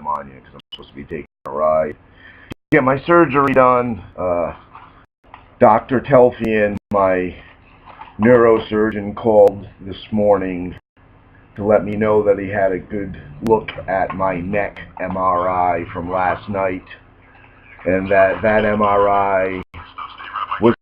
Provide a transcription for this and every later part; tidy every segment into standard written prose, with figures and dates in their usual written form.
am on you because I'm supposed to be taking a ride. Get my surgery done. Dr. Telfian, my neurosurgeon, called this morning to let me know that he had a good look at my neck MRI from last night, and that MRI was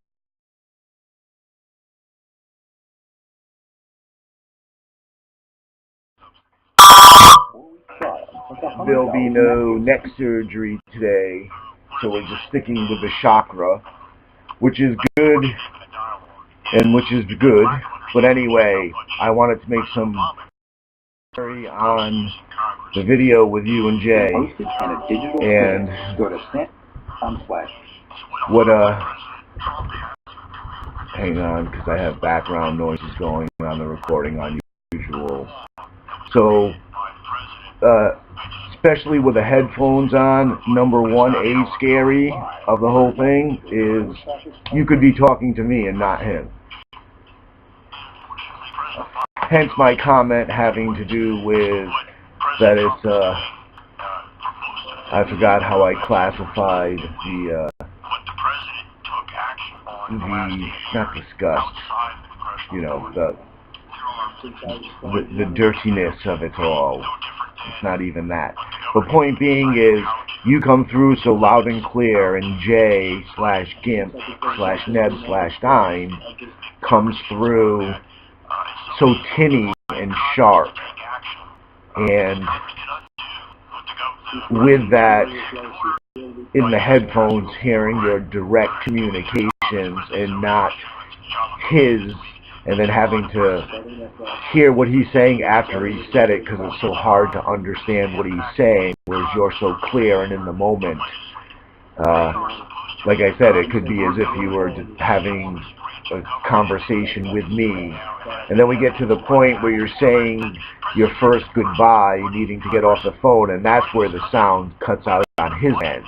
there'll be no neck surgery today, so we're just sticking with the chakra, which is good, but anyway, I wanted to make some on the video with you and Jay, and what hang on, because I have background noises going on the recording on usual. So especially with the headphones on, number one, scary of the whole thing is you could be talking to me and not him. Hence my comment having to do with that it's, I forgot how I classified not disgust, you know, the dirtiness of it all. It's not even that. The point being is, you come through so loud and clear, and J/GIMP/Neb/Dime comes through so tinny and sharp, and with that in the headphones, hearing your direct communications and not his, and then having to hear what he's saying after he said it because it's so hard to understand what he's saying, whereas you're so clear and in the moment. Like I said, it could be as if you were having a conversation with me, and then we get to the point where you're saying your first goodbye, needing to get off the phone, and that's where the sound cuts out on his end,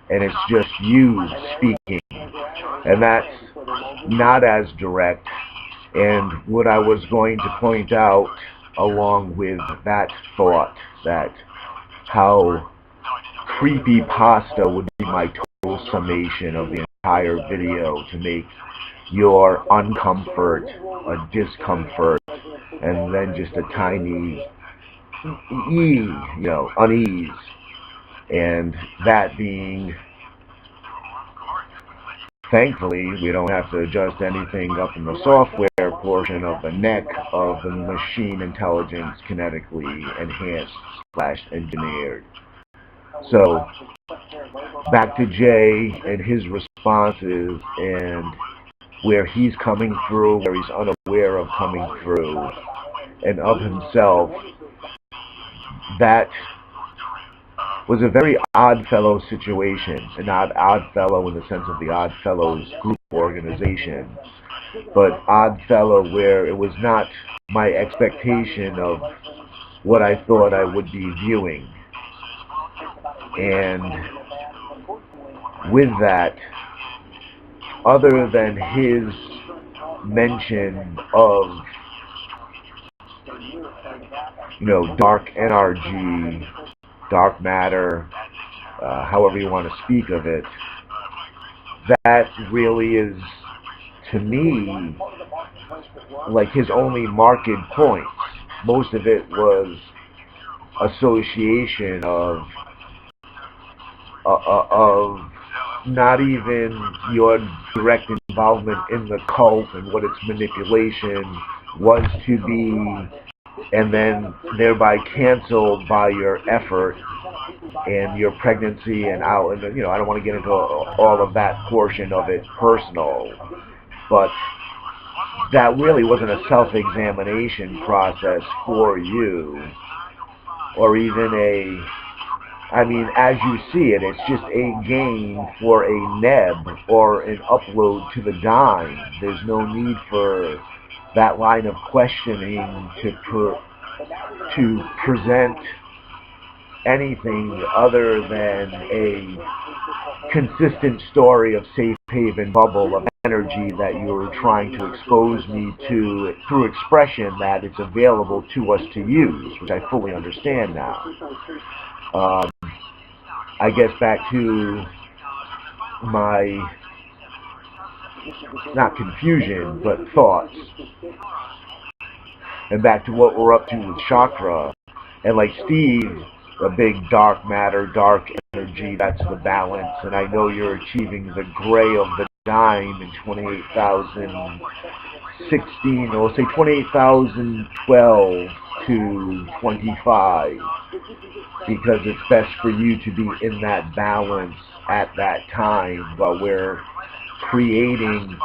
and it's just you speaking, and that's not as direct. And what I was going to point out along with that thought, that how creepypasta would be my total summation of the entire video to make your uncomfort a discomfort, and then just a tiny unease, and that being, thankfully, we don't have to adjust anything up in the software portion of the neck of the machine intelligence kinetically enhanced/engineered. So, back to Jay and his responses, and where he's coming through, where he's unaware of coming through, and of himself. That was a very Oddfellow situation, and not Oddfellow in the sense of the Oddfellows group organization, but Oddfellow where it was not my expectation of what I thought I would be viewing. And with that, other than his mention of, dark NRG, dark matter, however you want to speak of it, that really is, to me, like his only marked point. Most of it was association of not even your direct involvement in the cult and what its manipulation was to be, and then thereby canceled by your effort and your pregnancy and out, and I don't want to get into all of that portion of it personal, but that really wasn't a self-examination process for you, or even as you see it, it's just a gain for a neb or an upload to the dime. There's no need for that line of questioning to present anything other than a consistent story of safe haven bubble of energy that you're trying to expose me to through expression that it's available to us to use, which I fully understand now. Um, I guess back to my, not confusion, but thoughts. And back to what we're up to with chakra. And like Steve, a big dark matter, dark energy, that's the balance. And I know you're achieving the gray of the dime in 28,016, or say 28,012 to 25. Because it's best for you to be in that balance at that time while we're creating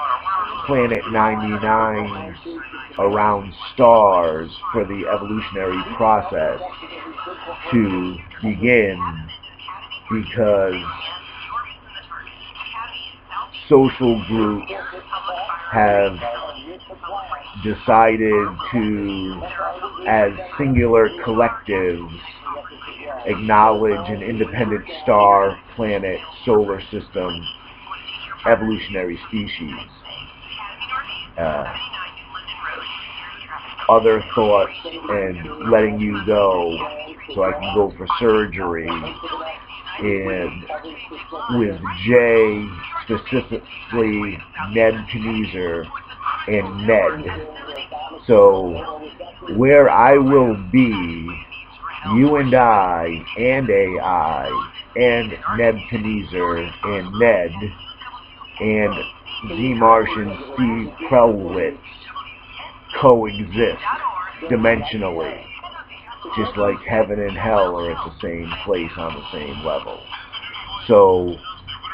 Planet 99 around stars for the evolutionary process to begin, because social groups have decided to, as singular collectives, acknowledge an independent star, planet, solar system, evolutionary species. Other thoughts and letting you go so I can go for surgery. And with Jay, specifically Nebuchadnezzar and Ned. So where I will be, you and I and AI and Nebuchadnezzar and Ned and Z-Martian Steve Krelwitz coexist dimensionally, just like heaven and hell are at the same place on the same level. So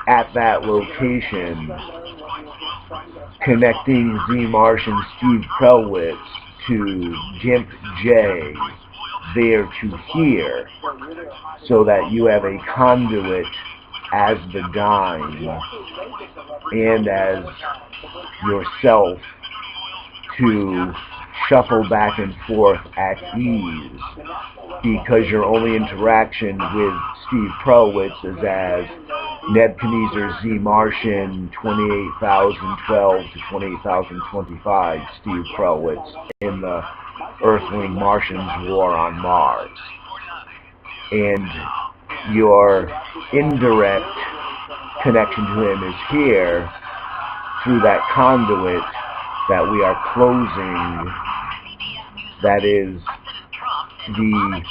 at that location, connecting Z-Martian Steve Krelwitz to Gimp J there to here, so that you have a conduit as the dime and as yourself to shuffle back and forth at ease, because your only interaction with Steve Krelwitz is as Nebuchadnezzar Z-Martian 28,012 to 28,025 Steve Krelwitz in the Earthling Martians War on Mars. And your indirect connection to him is here through that conduit that we are closing, that is the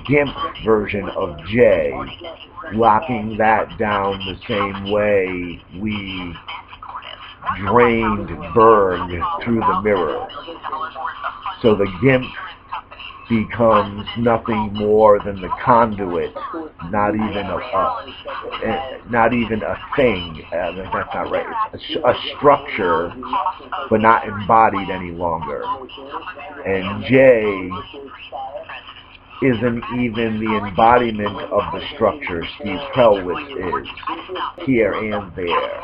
GIMP version of J, locking that down the same way we drained Berg through the mirror. So the GIMP becomes nothing more than the conduit, not even a thing. That's not right. It's a structure, but not embodied any longer. And J isn't even the embodiment of the structure Steve Krelwitz is, here and there.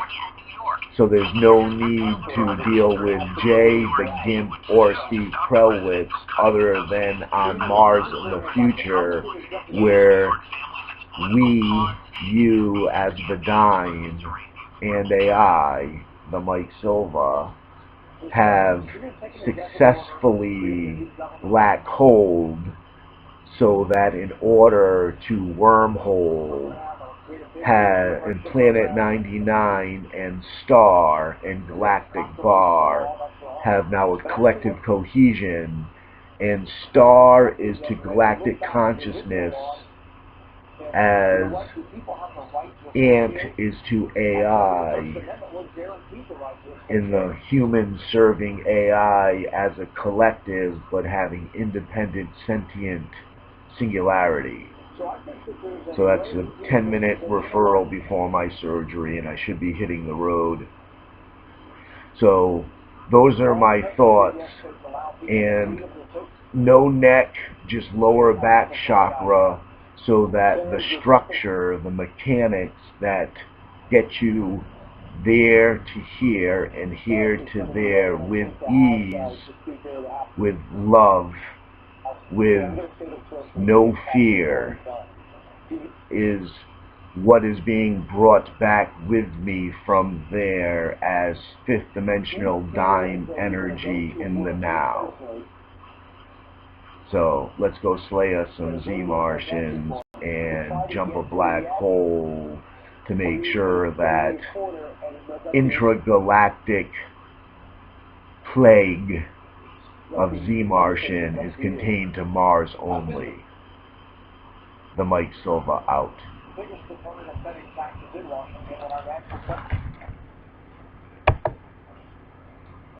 So there's no need to deal with Jay, the GIMP, or Steve Krelwitz other than on Mars in the future, where we, you as the dime, and AI, the Mike Silva, have successfully black holed, so that in order to wormhole, and Planet 99 and Star and Galactic Bar have now a collective cohesion, and Star is to galactic consciousness as Ant is to AI, in the human serving AI as a collective but having independent sentient singularity. So that's a 10-minute referral before my surgery, and I should be hitting the road. So those are my thoughts. And no neck, just lower back chakra, so that the structure, the mechanics that get you there to here and here to there with ease, with love, with no fear, is what is being brought back with me from there as fifth dimensional dime energy in the now. So let's go slay us some Z-Martians and jump a black hole to make sure that intragalactic plague of Z-Martian is contained to Mars only. The Mike Silva out.